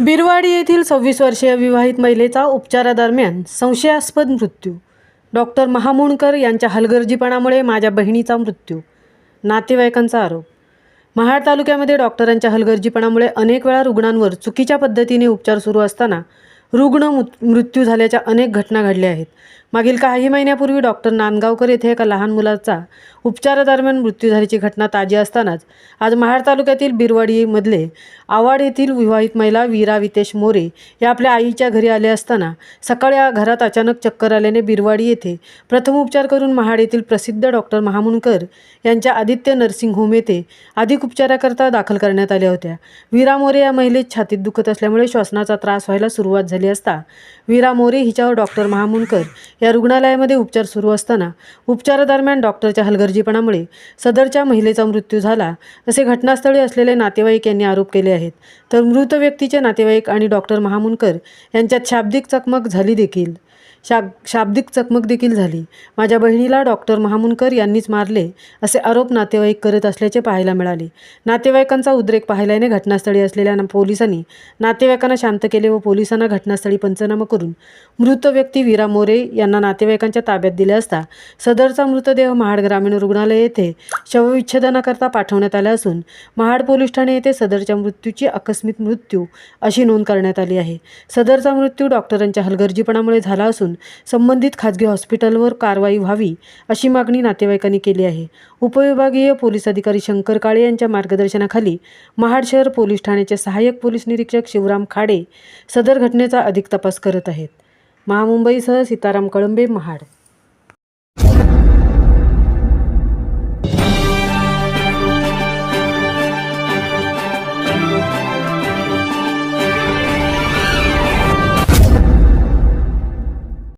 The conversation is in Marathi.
बिरवाडी येथील 26 वर्षीय विवाहित महिलेचा उपचारादरम्यान संशयास्पद मृत्यू. डॉक्टर महामुंडकर यांच्या हलगर्जीपणामुळे माझ्या बहिणीचा मृत्यू. नातेवाईकांचा आरोप. महाड तालुक्यामध्ये डॉक्टरांच्या हलगर्जीपणामुळे अनेक वेळा रुग्णांवर चुकीच्या पद्धतीने उपचार सुरू असताना रुग्ण मृत्यू झाल्याच्या अनेक घटना घडल्या आहेत. मागील काही महिन्यापूर्वी डॉक्टर नांदगावकर येथे एका लहान मुलाचा उपचारादरम्यान मृत्यू झाल्याची घटना ताजी असतानाच आज महाड तालुक्यातील बिरवाडीमधले आवाड येथील विवाहित महिला वीरा वितेश मोरे या आपल्या आईच्या घरी आले असताना सकाळी घरात अचानक चक्कर आल्याने बिरवाडी येथे प्रथम उपचार करून महाड येथील प्रसिद्ध डॉक्टर महामुंडकर यांच्या आदित्य नर्सिंग होम येथे अधिक उपचाराकरता दाखल करण्यात आल्या होत्या. वीरा मोरे या महिलेत छातीत दुखत असल्यामुळे श्वसनाचा त्रास व्हायला सुरुवात झाली असता वीरा मोरे हिच्यावर डॉक्टर महामुंडकर या रुग्णालयामध्ये उपचार सुरू असताना उपचारादरम्यान डॉक्टरच्या हलगर्जीपणामुळे सदरच्या महिलेचा मृत्यू झाला असे घटनास्थळी असलेले नातेवाईक यांनी आरोप केले आहेत. तर मृत व्यक्तीचे नातेवाईक आणि डॉक्टर महामुंडकर यांच्यात शाब्दिक चकमक देखील झाली. माझ्या बहिणीला डॉक्टर महामुंडकर यांनीच मारले असे आरोप नातेवाईक करत असल्याचे पाहायला मिळाले. नातेवाईकांचा उद्रेक पाहिल्याने घटनास्थळी असलेल्या पोलिसांनी नातेवाईकांना शांत केले व पोलिसांना घटनास्थळी पंचनामा करून मृत व्यक्ती वीरा मोरे यांना नातेवाईकांच्या ताब्यात दिले असता सदरचा मृतदेह महाड ग्रामीण रुग्णालय येथे शवविच्छेदनाकरता पाठवण्यात आला असून महाड पोलीस ठाणे येथे सदरच्या मृत्यूची आकस्मिक मृत्यू अशी नोंद करण्यात आली आहे. सदरचा मृत्यू डॉक्टरांच्या हलगर्जीपणामुळे झाला असून संबंधित खाजगी हॉस्पिटलवर कारवाई व्हावी अशी मागणी नातेवाईकांनी केली आहे. उपविभागीय पोलीस अधिकारी शंकर काळे यांच्या मार्गदर्शनाखाली महाड शहर पोलीस ठाण्याचे सहाय्यक पोलीस निरीक्षक शिवराम खाडे सदर घटनेचा अधिक तपास करत आहेत. महामुंबईसह सीताराम कळंबे, महाड.